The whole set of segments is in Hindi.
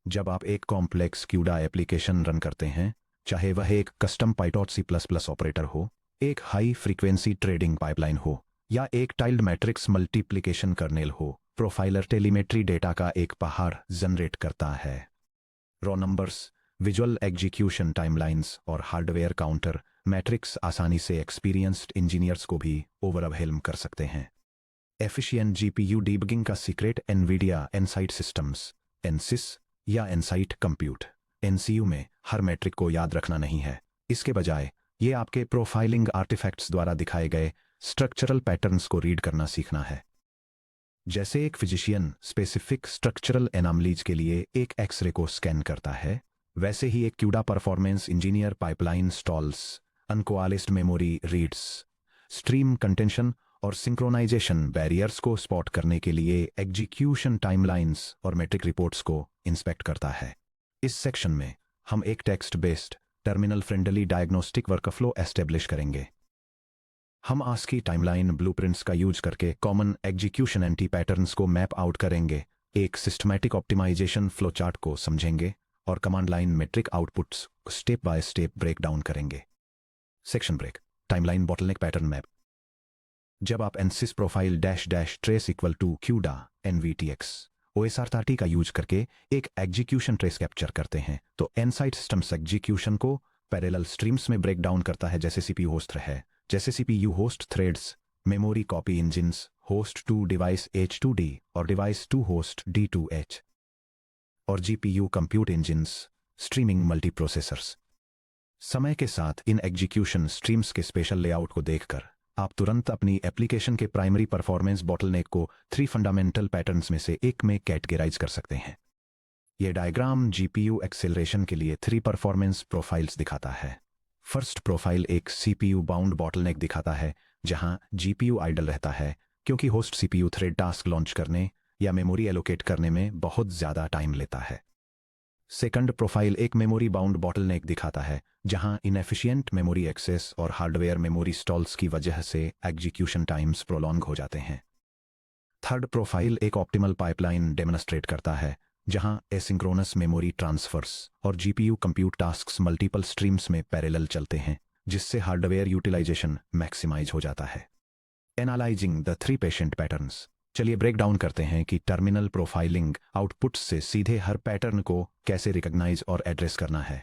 जब आप एक कॉम्प्लेक्स क्यूडा एप्लीकेशन रन करते हैं, चाहे वह एक कस्टम पाइटॉट C++ ऑपरेटर हो, एक हाई फ्रीक्वेंसी ट्रेडिंग पाइपलाइन हो या एक टाइल्ड मैट्रिक्स मल्टीप्लिकेशन कर्नेल हो, प्रोफाइलर टेलीमेट्री डेटा का एक पहाड़ जनरेट करता है। Raw numbers, visual execution timelines और हार्डवेयर काउंटर मैट्रिक्स आसानी से एक्सपीरियंस्ड इंजीनियर्स को भी ओवरवेल्म कर सकते हैं। एफिशिएंट जीपीयू डीबगिंग का सीक्रेट एनवीडिया एनसाइट सिस्टम्स एनसिस या एनसाइट कंप्यूट एनसीयू में हर मैट्रिक को याद रखना नहीं है। इसके बजाय ये आपके प्रोफाइलिंग आर्टिफैक्ट्स द्वारा दिखाए गए स्ट्रक्चरल पैटर्न्स को रीड करना सीखना है। जैसे एक फिजिशियन स्पेसिफिक स्ट्रक्चरल एनामलीज के लिए एक एक्सरे को स्कैन करता है, वैसे ही एक CUDA performance engineer pipeline stalls, uncoalesced memory reads, stream contention और सिंक्रोनाइजेशन बैरियर्स को स्पॉट करने के लिए एग्जीक्यूशन टाइमलाइंस और मेट्रिक रिपोर्ट्स को इंस्पेक्ट करता है। इस सेक्शन में हम एक text based terminal friendly diagnostic workflow establish करेंगे। हम आस्की टाइमलाइन ब्लूप्रिंट्स का यूज करके कॉमन एग्जीक्यूशन एंटी पैटर्न्स को मैप आउट करेंगे, एक सिस्टमैटिक ऑप्टिमाइजेशन फ्लो चार्ट को समझेंगे और command line metric outputs step by step break down करेंगे। Section break, timeline bottleneck pattern map. जब आप nsys profile dash dash trace equal to CUDA NVTX OSR30 का यूज करके एक एग्जीक्यूशन ट्रेस कैप्चर करते हैं, तो एनसाइट सिस्टम्स एग्जीक्यूशन को पैरेलल स्ट्रीम्स में ब्रेक डाउन करता है, जैसे CPU होस्ट है, जैसे CPU host threads, memory copy engines, host to device H2D और डिवाइस टू होस्ट D2H, और GPU compute engines, streaming multiprocessors. समय के साथ इन एग्जीक्यूशन स्ट्रीम्स के स्पेशल लेआउट को देखकर आप तुरंत अपनी एप्लीकेशन के प्राइमरी परफॉर्मेंस बॉटलनेक को 3 फंडामेंटल पैटर्न्स में से एक में कैटेगराइज कर सकते हैं। यह डायग्राम GPU एक्सेलरेशन के लिए 3 परफॉर्मेंस प्रोफाइल्स दिखाता है। फर्स्ट प्रोफाइल एक CPU बाउंड बॉटलनेक दिखाता है, जहां GPU आइडल रहता है क्योंकि host CPU thread task launch करने या मेमोरी एलोकेट करने में बहुत ज़्यादा टाइम लेता है। सेकंड प्रोफाइल एक मेमोरी बाउंड बॉटलनेक दिखाता है, जहां इनएफिशिएंट मेमोरी एक्सेस और हार्डवेयर मेमोरी स्टॉल्स की वजह से एग्जीक्यूशन टाइम्स प्रोलॉन्ग हो जाते हैं। थर्ड प्रोफाइल एक ऑप्टिमल पाइपलाइन डेमोन्स्ट्रेट करता है, जहां एसिंक्रोनस मेमोरी ट्रांसफर्स और GPU compute tasks multiple streams में पैरेलल चलते हैं, जिससे हार्डवेयर यूटिलाइजेशन मैक्सिमाइज हो जाता है। Analysing the 3 patient patterns. चलिए ब्रेक डाउन करते हैं कि टर्मिनल प्रोफाइलिंग आउटपुट्स से सीधे हर पैटर्न को कैसे रिकॉग्नाइज और एड्रेस करना है।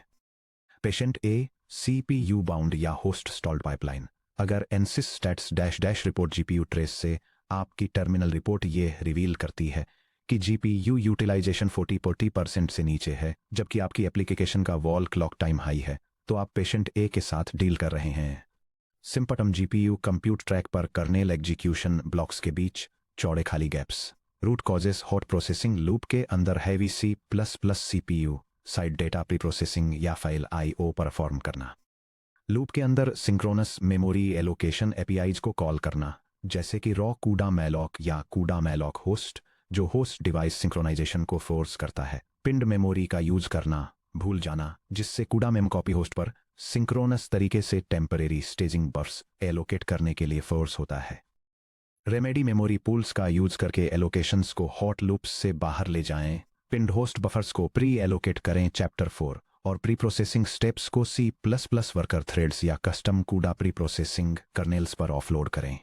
पेशेंट A CPU बाउंड या होस्ट स्टॉल्ड पाइपलाइन। अगर nsys stats dash dash report GPU trace से आपकी टर्मिनल रिपोर्ट ये रिवील करती है कि GPU यूटिलाइजेशन 40% से नीचे है, जबकि आपकी एप्लीकेशन का वॉल क्लॉक टाइम हाई है, तो आप पेशेंट A के साथ डील कर रहे हैं। सिंपटम GPU कंप्यूट ट्रैक पर कर्नेल एग्जीक्यूशन ब्लॉक्स के बीच चौड़े खाली gaps. Root causes hot processing loop के अंदर heavy C++ CPU side data pre processing या फाइल IO परफॉर्म करना। लूप के अंदर सिंक्रोनस मेमोरी एलोकेशन APIs को कॉल करना, जैसे कि रॉ कूडा मैलॉक या कूडा मैलॉक होस्ट, जो होस्ट डिवाइस सिंक्रोनाइजेशन को फोर्स करता है। पिंड मेमोरी का यूज करना भूल जाना, जिससे कूडा मेम कॉपी होस्ट पर सिंक्रोनस तरीके से टेम्परेरी स्टेजिंग बर्स एलोकेट करने के लिए फोर्स होता है। रेमेडी मेमोरी पूल्स का यूज करके एलोकेशंस को हॉट लूप्स से बाहर ले जाएं। पिंड होस्ट बफर्स को प्री एलोकेट करें चैप्टर 4, और प्री प्रोसेसिंग स्टेप्स को C++ वर्कर थ्रेड्स या custom CUDA pre processing kernels पर ऑफलोड करें।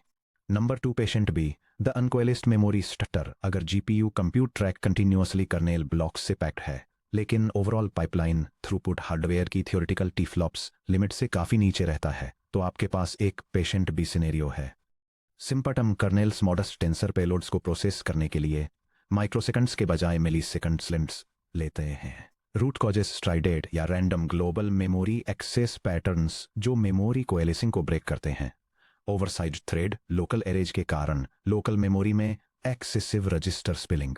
Number 2 patient B the uncoalesced memory stutter. अगर GPU compute track continuously kernel blocks से पैक्ड है, लेकिन ओवरऑल पाइपलाइन थ्रूपुट हार्डवेयर की थियोरेटिकल टीफ्लॉप्स लिमिट से काफ़ी नीचे रहता है, तो आपके पास एक पेशेंट B सिनेरियो है। सिंपटम कर्नेल्स मॉडस्ट टेंसर पेलोड्स को प्रोसेस करने के लिए माइक्रोसेकंड्स के बजाय मिलीसेकंड्स लेते हैं। रूट कॉजेस स्ट्राइडेड या random global memory access patterns, जो मेमोरी कोएलिसिंग को ब्रेक करते हैं। ओवरसाइज थ्रेड लोकल एरेज के कारण लोकल मेमोरी में excessive register spilling.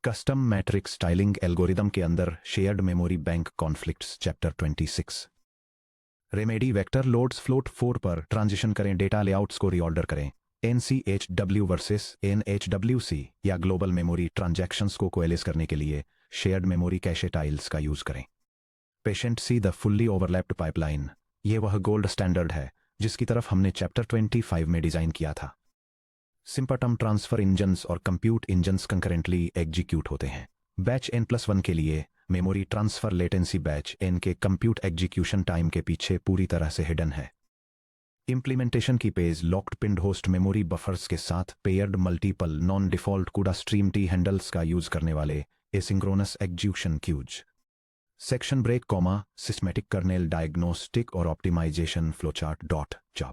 Custom matrix styling algorithm के अंदर shared memory bank conflicts chapter 26। Remedy vector loads float 4 पर ट्रांजिशन करें, डेटा लेआउट्स को रीऑर्डर करें। NCHW वर्सेस NHWC या ग्लोबल मेमोरी ट्रांजैक्शंस को कोएलिस करने के लिए शेयर्ड मेमोरी कैशे टाइल्स का यूज करें। Patient C the fully overlapped pipeline. ये वह गोल्ड स्टैंडर्ड है जिसकी तरफ हमने चैप्टर 25 में डिजाइन किया था। सिंपटम ट्रांसफर इंजन्स और कंप्यूट इंजन्स कंकरेंटली एग्जीक्यूट होते हैं। बैच N+1 के लिए memory transfer latency batch N के कंप्यूट एग्जीक्यूशन टाइम के पीछे पूरी तरह से हिडन है। इंप्लीमेंटेशन की page locked pinned host memory buffers के साथ paired multiple non default CUDA stream T handles का यूज करने वाले asynchronous execution queues. Section break comma systematic kernel diagnostic और ऑप्टिमाइजेशन फ्लोचार्ट डॉट जब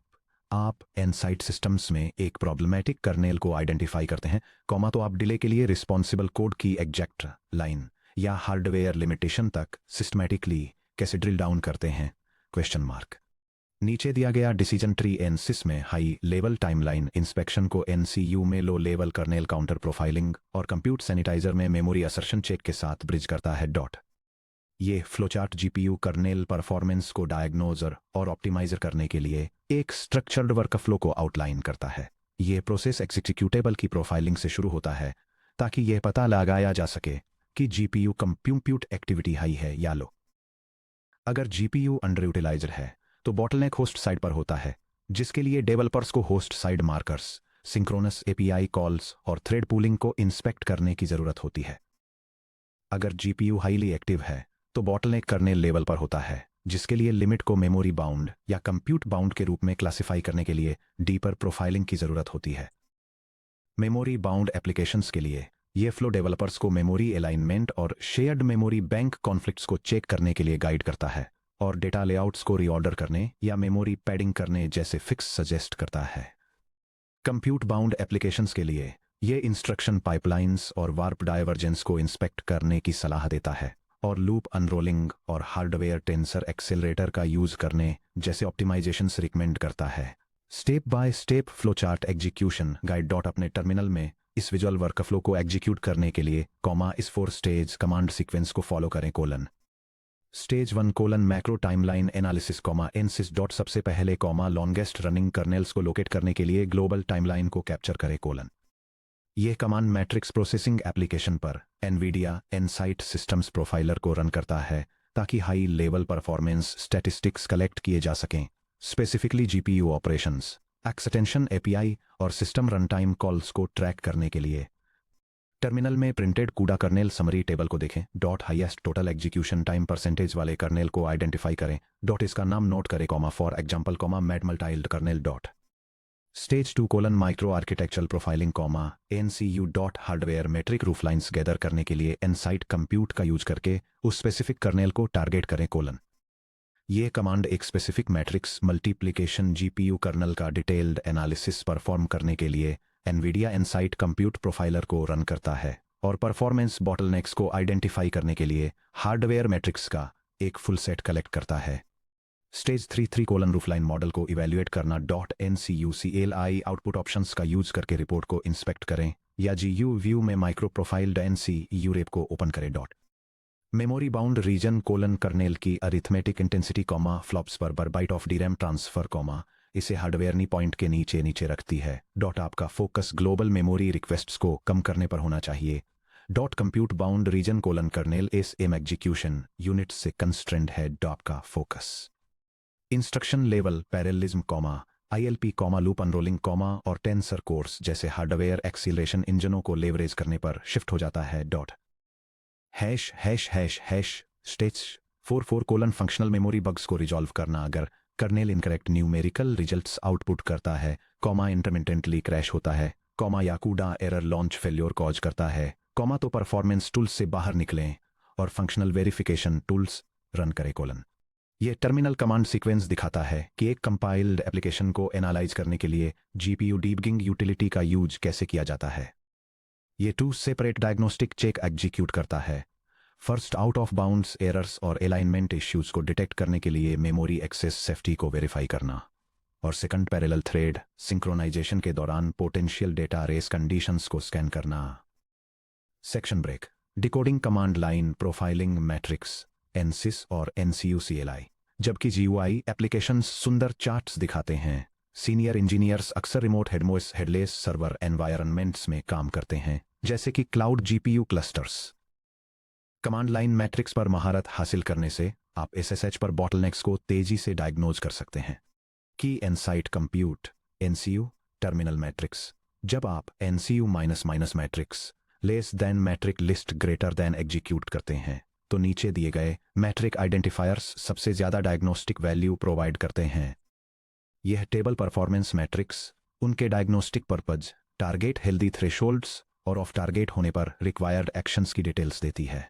आप एनसाइट सिस्टम्स में एक प्रॉब्लमैटिक कर्नेल को आइडेंटिफाई करते हैं कॉमा तो आप डिले के लिए रिस्पॉन्सिबल कोड की एग्जैक्ट लाइन या हार्डवेयर लिमिटेशन तक सिस्टमैटिकली कैसे ड्रिल डाउन करते हैं क्वेश्चन मार्क। नीचे दिया गया डिसीजन ट्री एनसिस में हाई लेवल टाइमलाइन इंस्पेक्शन को एनसीयू में low level kernel counter profiling और कंप्यूट सैनिटाइजर में मेमोरी असर्शन चेक के साथ ब्रिज करता है डॉट। ये फ्लोचार्ट जीपीयू कर्नेल परफॉर्मेंस को डायग्नोजर और ऑप्टिमाइजर करने के लिए एक स्ट्रक्चर्ड वर्कफ्लो को आउटलाइन करता है। ये प्रोसेस एग्जीक्यूटेबल की प्रोफाइलिंग से शुरू होता है ताकि यह पता लगाया जा सके कि जीपीयू कंप्यूट एक्टिविटी हाई है या लो। अगर जीपीयू अंडर यूटिलाइजर है तो बॉटलनेक होस्ट साइड पर होता है, जिसके लिए डेवलपर्स को host side markers, synchronous API calls और थ्रेड पूलिंग को इंस्पेक्ट करने की जरूरत होती है। अगर जीपीयू हाईली एक्टिव है तो बॉटलनेक कर्नेल लेवल पर होता है, जिसके लिए लिमिट को मेमोरी बाउंड या कंप्यूट बाउंड के रूप में क्लासिफाई करने के लिए डीपर प्रोफाइलिंग की जरूरत होती है। मेमोरी बाउंड एप्लीकेशंस के लिए यह फ्लो डेवलपर्स को मेमोरी अलाइनमेंट और शेयर्ड मेमोरी बैंक कॉन्फ्लिक्ट्स को चेक करने के लिए गाइड करता है और डेटा लेआउट्स को रीऑर्डर करने या मेमोरी पैडिंग करने जैसे फिक्स सजेस्ट करता है। कंप्यूट बाउंड एप्लीकेशंस के लिए यह इंस्ट्रक्शन पाइपलाइंस और वार्प डाइवर्जेंस को इंस्पेक्ट करने की सलाह देता है और लूप अनरोलिंग और हार्डवेयर टेंसर एक्सेलरेटर का यूज करने जैसे ऑप्टिमाइजेशंस रिकमेंड करता है। Step by step flowchart execution guide dot अपने टर्मिनल में इस विजुअल वर्कफ्लो को एग्जीक्यूट करने के लिए कॉमा इस 4 स्टेज कमांड सीक्वेंस को फॉलो करें colon. Stage 1 colon macro timeline analysis comma nsys dot सबसे पहले कॉमा लॉन्गेस्ट रनिंग कर्नेल्स को लोकेट करने के लिए ग्लोबल टाइमलाइन को कैप्चर करे कोलन। यह कमांड मैट्रिक्स प्रोसेसिंग एप्लीकेशन पर एनवीडिया एनसाइट सिस्टम्स प्रोफाइलर को रन करता है ताकि high level performance statistics collect किए जा सकें, specifically GPU operations, extension API और सिस्टम रनटाइम कॉल्स को ट्रैक करने के लिए। टर्मिनल में प्रिंटेड कूड़ा कर्नेल समरी टेबल को देखें dot highest total execution time percentage वाले कर्नेल को आइडेंटिफाई करें डॉट इसका नाम नोट करें comma for example comma mat mul tiled kernel dot. Stage 2 colon micro architectural profiling comma ncu dot hardware metric rooflines gather करने के लिए एनसाइट कंप्यूट का यूज करके उस स्पेसिफिक कर्नेल को टारगेट करें कोलन। यह कमांड एक specific matrix multiplication GPU kernel का डिटेल्ड एनालिसिस परफॉर्म करने के लिए एनवीडिया एनसाइट कंप्यूट प्रोफाइलर को रन करता है और परफॉर्मेंस बॉटलनेक्स को आइडेंटिफाई करने के लिए हार्डवेयर मैट्रिक्स का एक फुल सेट कलेक्ट करता है। स्टेज 3 कोलन रूफलाइन मॉडल को इवेल्युएट करना डॉट एनसीयूसीएलआई आउटपुट ऑप्शंस का यूज करके रिपोर्ट को इंस्पेक्ट करें या जीयू व्यू में माइक्रो प्रोफाइल्ड एनसीयू रेप को ओपन करें dot. Memory bound region colon kernel की अरिथमेटिक इंटेंसिटी कॉमा फ्लॉप्स पर byte of DRAM transfer comma इसे हार्डवेयर नी पॉइंट के नीचे नीचे रखती है डॉट। आपका फोकस ग्लोबल मेमोरी रिक्वेस्ट्स को कम करने पर होना चाहिए dot. Compute bound region colon kernel S M execution unit से कंस्ट्रेंड है डॉट का focus. Instruction level parallelism comma ILP comma loop unrolling comma और टेंसर कोर्स जैसे हार्डवेयर एक्सीलरेशन इंजनों को लेवरेज करने पर शिफ्ट हो जाता है dot. Hash hash hash hash stage 4 colon functional memory bugs को रिजॉल्व करना अगर kernel incorrect numerical results output करता है कॉमा इंटरमिटेंटली क्रैश होता है कॉमा या कूड़ा एरर लॉन्च फेल्योर कॉज करता है कॉमा तो परफॉर्मेंस टूल्स से बाहर निकलें और फंक्शनल वेरिफिकेशन टूल्स रन करें कोलन। यह टर्मिनल कमांड सीक्वेंस दिखाता है कि एक कंपाइल्ड एप्लीकेशन को एनालाइज करने के लिए जीपीयू डीबगिंग यूटिलिटी का यूज कैसे किया जाता है। यह 2 सेपरेट डायग्नोस्टिक चेक एग्जीक्यूट करता है। First out of bounds errors और अलाइनमेंट इश्यूज को डिटेक्ट करने के लिए मेमोरी एक्सेस सेफ्टी को वेरीफाई करना और सेकंड पैरेलल थ्रेड सिंक्रोनाइजेशन के दौरान पोटेंशियल डेटा रेस कंडीशंस को स्कैन करना। Section break decoding command line profiling matrix nsys और एनसीयूसीएलआई। जबकि जीयूआई एप्लीकेशंस सुंदर चार्ट्स दिखाते हैं, सीनियर इंजीनियर्स अक्सर रिमोट हेडलेस सर्वर एनवायरनमेंट्स में काम करते हैं जैसे कि cloud GPU clusters. Command line matrix पर महारत हासिल करने से आप एसएसएच पर बॉटलनेक्स को तेजी से डायग्नोज कर सकते हैं। की Nsight compute NCU terminal metrics. जब आप NCU minus metrics less than metric list greater than execute करते हैं तो नीचे दिए गए मैट्रिक आइडेंटिफायर्स सबसे ज़्यादा डायग्नोस्टिक वैल्यू प्रोवाइड करते हैं। यह टेबल परफॉर्मेंस मैट्रिक्स उनके diagnostic purpose, target healthy thresholds और ऑफ टारगेट होने पर रिक्वायर्ड एक्शंस की डिटेल्स देती है।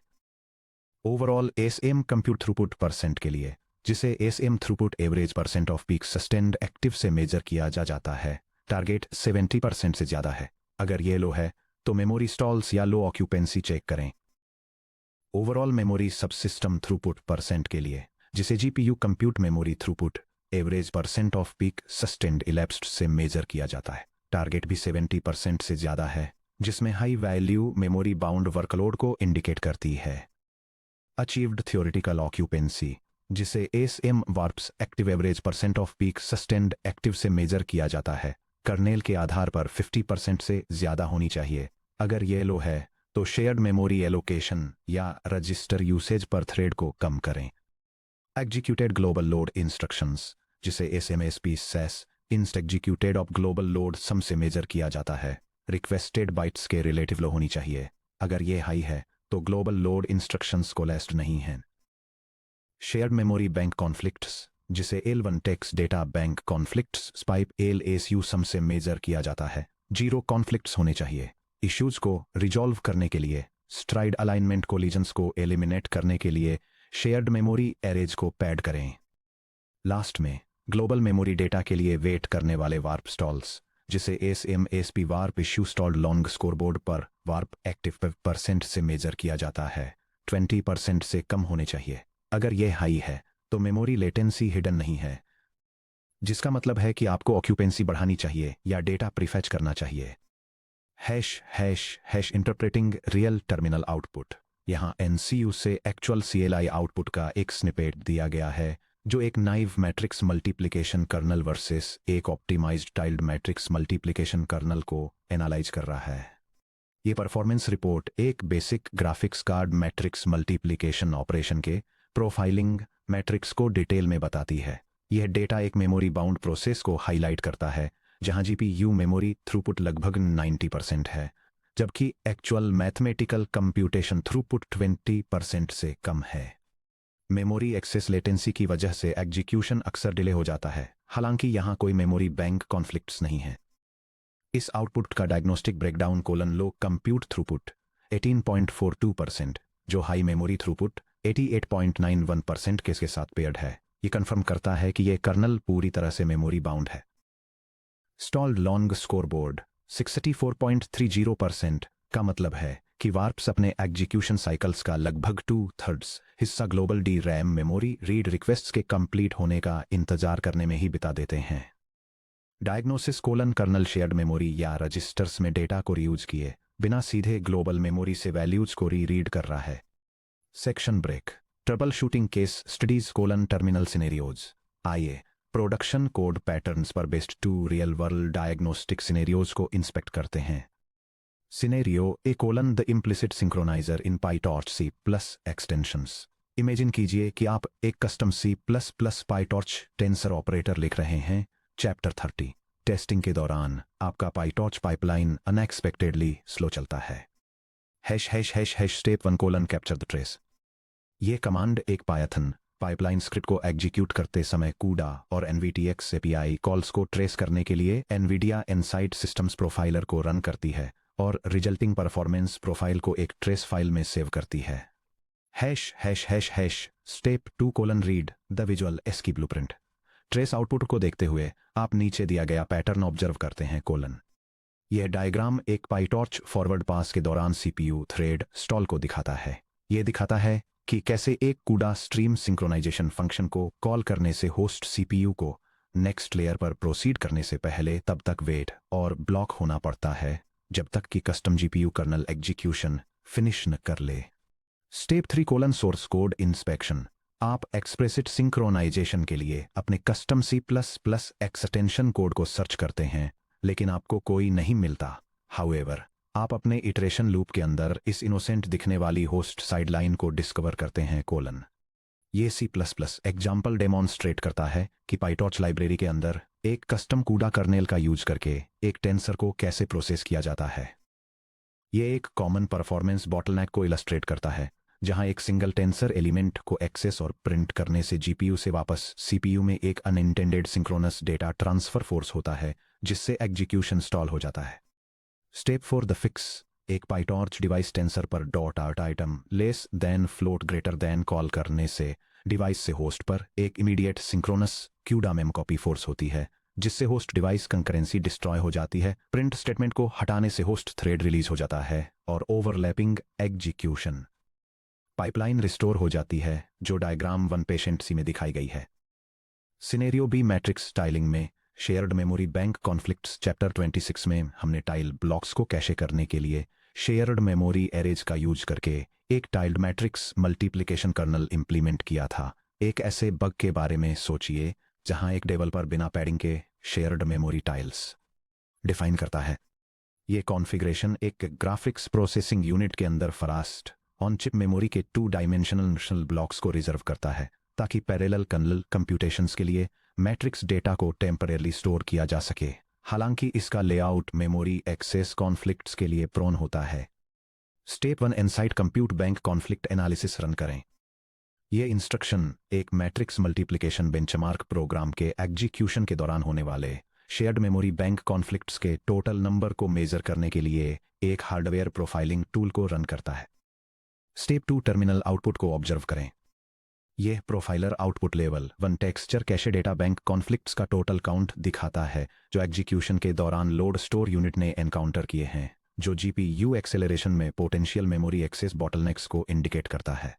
Overall SM compute throughput percent के लिए, जिसे SM throughput average percent of peak sustained active से मेजर किया जाता है, टारगेट 70% से ज़्यादा है। अगर ये लो है तो मेमोरी स्टॉल्स या लो ऑक्यूपेंसी चेक करें। Overall memory subsystem throughput percent के लिए, जिसे GPU compute memory throughput average percent of peak sustained elapsed से मेजर किया जाता है, टारगेट भी 70% से ज़्यादा है, जिसमें high value memory bound workload को इंडिकेट करती है। अचीव्ड थ्योरेटिकल ऑक्यूपेंसी, जिसे SM warps active average percent of peak sustained active से मेजर किया जाता है, कर्नेल के आधार पर 50% से ज़्यादा होनी चाहिए। अगर ये लो है तो शेयर्ड मेमोरी एलोकेशन या रजिस्टर यूसेज पर थ्रेड को कम करें। एग्जीक्यूटेड ग्लोबल लोड इंस्ट्रक्शंस, जिसे SMSP sass inst executed of global load sum से मेजर किया जाता है, रिक्वेस्टेड बाइट्स के रिलेटिव लो होनी चाहिए। अगर ये हाई है तो ग्लोबल लोड इंस्ट्रक्शंस कोलेस्ड नहीं हैं। शेयर्ड मेमोरी बैंक कॉन्फ्लिक्ट्स, जिसे L1 text data bank conflicts pipe LSU sum से मेजर किया जाता है, 0 कॉन्फ्लिक्ट्स होने चाहिए। इश्यूज को रिजॉल्व करने के लिए, स्ट्राइड अलाइनमेंट कोलिजन्स को एलिमिनेट करने के लिए शेयर्ड मेमोरी एरेज को पैड करें। लास्ट में ग्लोबल मेमोरी डेटा के लिए वेट करने वाले वार्प स्टॉल्स, जिसे SMSP warp issue stalled long scoreboard पर वार्प एक्टिव % से मेजर किया जाता है, 20% से कम होने चाहिए। अगर यह हाई है तो मेमोरी लेटेंसी हिडन नहीं है, जिसका मतलब है कि आपको ऑक्यूपेंसी बढ़ानी चाहिए या डेटा प्रीफेच करना चाहिए। Hash hash hash interpreting real terminal output, यहाँ एनसीयू से एक्चुअल सीएलआई आउटपुट का एक स्निपेट दिया गया है, जो एक naive matrix multiplication kernel versus एक optimised tiled matrix multiplication kernel को एनालाइज कर रहा है। ये परफॉर्मेंस रिपोर्ट एक basic graphics card matrix multiplication operation के प्रोफाइलिंग मैट्रिक्स को डिटेल में बताती है। यह डेटा एक मेमोरी बाउंड प्रोसेस को हाईलाइट करता है, जहां जीपीयू मेमोरी थ्रूपुट लगभग 90% है, जबकि एक्चुअल मैथमेटिकल कंप्यूटेशन थ्रूपुट 20% से कम है। मेमोरी एक्सेस लेटेंसी की वजह से एग्जीक्यूशन अक्सर डिले हो जाता है, हालांकि यहां कोई मेमोरी बैंक कॉन्फ्लिक्ट्स नहीं है। इस आउटपुट का डायग्नोस्टिक ब्रेकडाउन लो कंप्यूट थ्रूपुट 18.42%, जो हाई मेमोरी थ्रूपुट 88.91% के साथ पेयर्ड है। ये कंफर्म करता है कि यह कर्नल पूरी तरह से मेमोरी बाउंड है। स्टॉल्ड लॉन्ग स्कोरबोर्ड 64.30% का मतलब है कि वार्प्स अपने एग्जीक्यूशन साइकिल्स का लगभग 2/3 हिस्सा global DRAM memory read requests के कंप्लीट होने का इंतजार करने में ही बिता देते हैं। डायग्नोसिस कर्नल शेयर्ड मेमोरी या रजिस्टर्स में डेटा को रीयूज किए बिना सीधे ग्लोबल मेमोरी से वैल्यूज को रीड कर रहा है। Section break, troubleshooting case studies terminal scenarios. आइए प्रोडक्शन कोड पैटर्न्स पर based 2 real world diagnostic scenarios को इंस्पेक्ट करते हैं। Scenario A the implicit synchroniser in PyTorch C+ extensions. Imagine कीजिए कि आप एक custom C++ PyTorch tensor operator लिख रहे हैं। चैप्टर 30 टेस्टिंग के दौरान आपका पाईटॉर्च पाइपलाइन अनएक्सपेक्टेडली स्लो चलता है। Step 1 capture the trace. ये कमांड एक पायथन पाइपलाइन स्क्रिप्ट को एग्जीक्यूट करते समय कूडा और NVTX API कॉल्स को ट्रेस करने के लिए NVIDIA Insight Systems प्रोफाइलर को रन करती है और रिजल्टिंग परफॉर्मेंस प्रोफाइल को एक ट्रेस फाइल में सेव करती है। Step 2 read the visual ASCII blueprint. Trace output को देखते हुए आप नीचे दिया गया पैटर्न ऑब्जर्व करते हैं। यह डायग्राम एक पाईटॉर्च फॉरवर्ड पास के दौरान CPU थ्रेड स्टॉल को दिखाता है। यह दिखाता है कि कैसे एक कूडा स्ट्रीम सिंक्रोनाइजेशन फंक्शन को कॉल करने से होस्ट CPU को नेक्स्ट लेयर पर प्रोसीड करने से पहले तब तक वेट और ब्लॉक होना पड़ता है जब तक कि custom GPU kernel execution finish न कर ले। Step 3 source code inspection. आप एक्सप्रेसिट सिंक्रोनाइजेशन के लिए अपने कस्टम C++ एक्सटेंशन कोड को सर्च करते हैं, लेकिन आपको कोई नहीं मिलता। हाउएवर, आप अपने इटरेशन लूप के अंदर इस इनोसेंट दिखने वाली होस्ट साइडलाइन को डिस्कवर करते हैं। ये C++ एग्जाम्पल डेमोन्स्ट्रेट करता है कि पाईटॉर्च लाइब्रेरी के अंदर एक कस्टम कूडा कर्नेल का यूज करके एक टेंसर को कैसे प्रोसेस किया जाता है। ये एक कॉमन परफॉर्मेंस बॉटलनेक को इलस्ट्रेट करता है, जहां एक सिंगल टेंसर एलिमेंट को एक्सेस और प्रिंट करने से जीपीयू से वापस सीपीयू में एक unintended synchronous data transfer force होता है, जिससे एग्जीक्यूशन स्टॉल हो जाता है। Step 4 the fix. एक पाइटॉर्च डिवाइस टेंसर पर dot art item less than float greater than call करने से डिवाइस से होस्ट पर एक immediate synchronous CUDA ma'am copy force होती है, जिससे होस्ट डिवाइस कंकरेंसी डिस्ट्रॉय हो जाती है। प्रिंट स्टेटमेंट को हटाने से होस्ट थ्रेड रिलीज हो जाता है और ओवरलैपिंग एग्जीक्यूशन पाइपलाइन रिस्टोर हो जाती है, जो डायग्राम 1 पेशेंट सी में दिखाई गई है। सिनेरियो बी मैट्रिक्स टाइलिंग में shared memory bank conflicts chapter 26 में हमने टाइल ब्लॉक्स को कैशे करने के लिए शेयर्ड मेमोरी एरेज का यूज करके एक tiled matrix multiplication kernel implement किया था। एक ऐसे बग के बारे में सोचिए जहां एक डेवलपर बिना पैडिंग के शेयर्ड मेमोरी टाइल्स डिफाइन करता है। ये कॉन्फ़िगरेशन एक ग्राफिक्स प्रोसेसिंग यूनिट के अंदर फास्ट ऑन चिप मेमोरी के 2 डायमेंशनल ब्लॉक्स को रिजर्व करता है, ताकि पैरेलल कर्नल कंप्यूटेशंस के लिए मैट्रिक्स डेटा को टेम्परेरली स्टोर किया जा सके। हालांकि इसका लेआउट मेमोरी एक्सेस कॉन्फ्लिक्ट्स के लिए प्रोन होता है। Step 1 inside compute bank conflict analysis run करें। यह इंस्ट्रक्शन एक मैट्रिक्स मल्टीप्लिकेशन बेंचमार्क प्रोग्राम के एग्जीक्यूशन के दौरान होने वाले शेयर्ड मेमोरी बैंक कॉन्फ्लिक्ट्स के टोटल नंबर को मेजर करने के लिए एक हार्डवेयर प्रोफाइलिंग टूल को रन करता है। स्टेप 2 टर्मिनल आउटपुट को ऑब्जर्व करें। यह profiler output level 1 texture cache data bank conflicts का टोटल काउंट दिखाता है, जो एग्जीक्यूशन के दौरान लोड स्टोर यूनिट ने एनकाउंटर किए हैं, जो जीपीयू एक्सेलरेशन में पोटेंशियल मेमोरी एक्सेस बॉटलनेक्स को इंडिकेट करता है।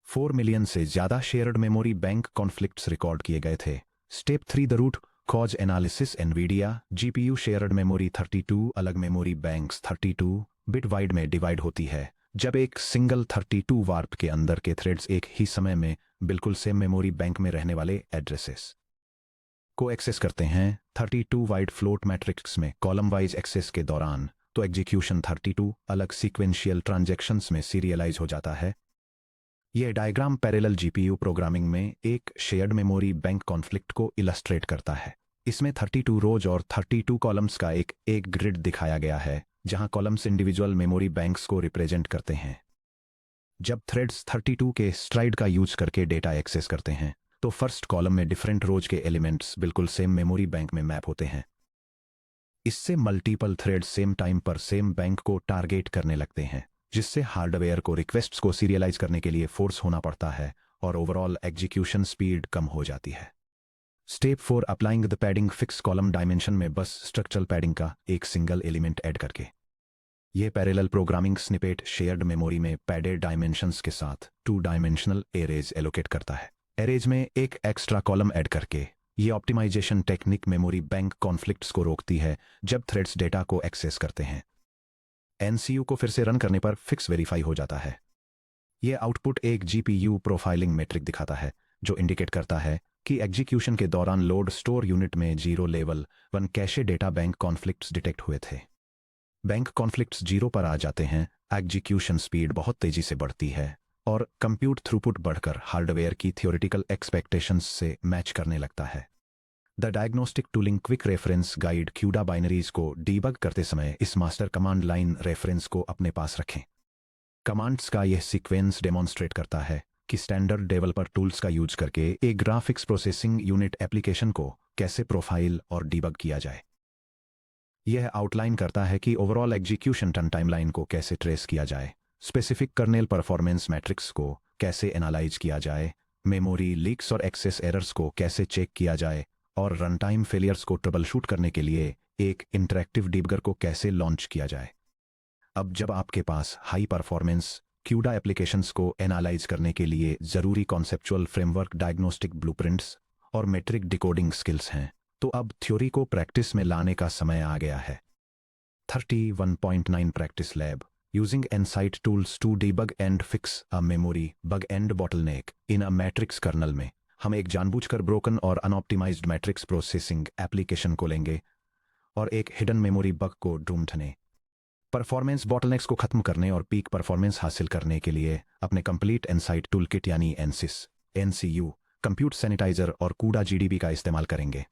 4 मिलियन से ज्यादा shared memory bank conflicts record किए गए थे। Step 3 the root cause analysis. Nvidia GPU shared memory 32 अलग मेमोरी बैंक्स 32 बिट वाइड में डिवाइड होती है, जब एक सिंगल 32 वार्प के अंदर के थ्रेड्स एक ही समय में बिल्कुल सेम मेमोरी बैंक में रहने वाले एड्रेसेस को एक्सेस करते हैं। 32 वाइड फ्लोट मैट्रिक्स में कॉलम वाइज एक्सेस के दौरान तो एग्जीक्यूशन 32 अलग सीक्वेंशियल ट्रांजैक्शंस में सीरियलाइज हो जाता है। यह डायग्राम पैरेलल जीपीयू प्रोग्रामिंग में एक शेयर्ड मेमोरी बैंक कॉन्फ्लिक्ट को इलस्ट्रेट करता है। इसमें 32 रोज और 32 कॉलम्स का एक ग्रिड दिखाया गया है, जहां कॉलम्स इंडिविजुअल मेमोरी बैंक्स को रिप्रेजेंट करते हैं। जब थ्रेड्स 32 के स्ट्राइड का यूज करके डेटा एक्सेस करते हैं, तो फर्स्ट कॉलम में डिफरेंट रोज के एलिमेंट्स बिल्कुल सेम मेमोरी बैंक में मैप होते हैं। इससे मल्टीपल थ्रेड्स सेम टाइम पर सेम बैंक को टारगेट करने लगते हैं, जिससे हार्डवेयर को रिक्वेस्ट्स को सीरियलाइज करने के लिए फोर्स होना पड़ता है और ओवरऑल एग्जीक्यूशन स्पीड कम हो जाती है। Step 4 applying the padding fix column dimension में बस स्ट्रक्चरल पैडिंग का एक सिंगल एलिमेंट ऐड करके। यह parallel programming snippet shared memory में पैडेड डायमेंशंस के साथ 2 डायमेंशनल एरेज एलोकेट करता है। एरेज में एक एक्स्ट्रा कॉलम ऐड करके ये optimisation technique memory bank conflicts को रोकती है जब थ्रेड्स डेटा को एक्सेस करते हैं। एनसीयू को फिर से रन करने पर फिक्स वेरीफाई हो जाता है। यह आउटपुट एक जीपीयू प्रोफाइलिंग मैट्रिक दिखाता है, जो इंडिकेट करता है कि एग्जीक्यूशन के दौरान लोड स्टोर यूनिट में 0 level 1 cache data bank conflicts detect हुए थे। बैंक कॉन्फ्लिक्ट्स 0 पर आ जाते हैं, एग्जीक्यूशन स्पीड बहुत तेजी से बढ़ती है और कंप्यूट थ्रूपुट बढ़कर हार्डवेयर की थियोरेटिकल एक्सपेक्टेशंस से मैच करने लगता है। The diagnostic tooling quick reference guide CUDA binaries को डीबग करते समय इस मास्टर कमांड लाइन रेफरेंस को अपने पास रखें। कमांड्स का यह सीक्वेंस डेमोन्स्ट्रेट करता है कि स्टैंडर्ड डेवलपर टूल्स का यूज करके एक ग्राफिक्स प्रोसेसिंग यूनिट एप्लीकेशन को कैसे प्रोफाइल और डीबग किया जाए। यह आउटलाइन करता है कि ओवरऑल एग्जीक्यूशन टाइमलाइन को कैसे ट्रेस किया जाए, स्पेसिफिक कर्नेल परफॉर्मेंस मैट्रिक्स को कैसे एनालाइज किया जाए, मेमोरी लीक्स और एक्सेस एरर्स को कैसे चेक किया जाए और रन टाइम फेलियर्स को ट्रबल-शूट करने के लिए एक इंटरैक्टिव डिबगर को कैसे लॉन्च किया जाए। अब जब आपके पास हाई परफॉर्मेंस क्यूडा एप्लीकेशंस को एनालाइज करने के लिए जरूरी कॉन्सेप्चुअल फ्रेमवर्क, डायग्नोस्टिक ब्लूप्रिंट्स और मेट्रिक डिकोडिंग स्किल्स हैं, तो अब थ्योरी को प्रैक्टिस में लाने का समय आ गया है। 31.9 practice lab using insight tools to debug and fix a memory bug and bottleneck in a matrix kernel में हम एक जानबूझकर ब्रोकन और अनऑप्टिमाइज्ड मैट्रिक्स प्रोसेसिंग एप्लीकेशन को लेंगे और एक हिडन मेमोरी बग को ढूंढने, परफॉर्मेंस बॉटलनेक्स को खत्म करने और पीक परफॉर्मेंस हासिल करने के लिए अपने कंप्लीट इनसाइट टूलकिट यानी एनसिस, एनसीयू, कंप्यूट सैनिटाइजर और कूडा जीडीबी का इस्तेमाल करेंगे।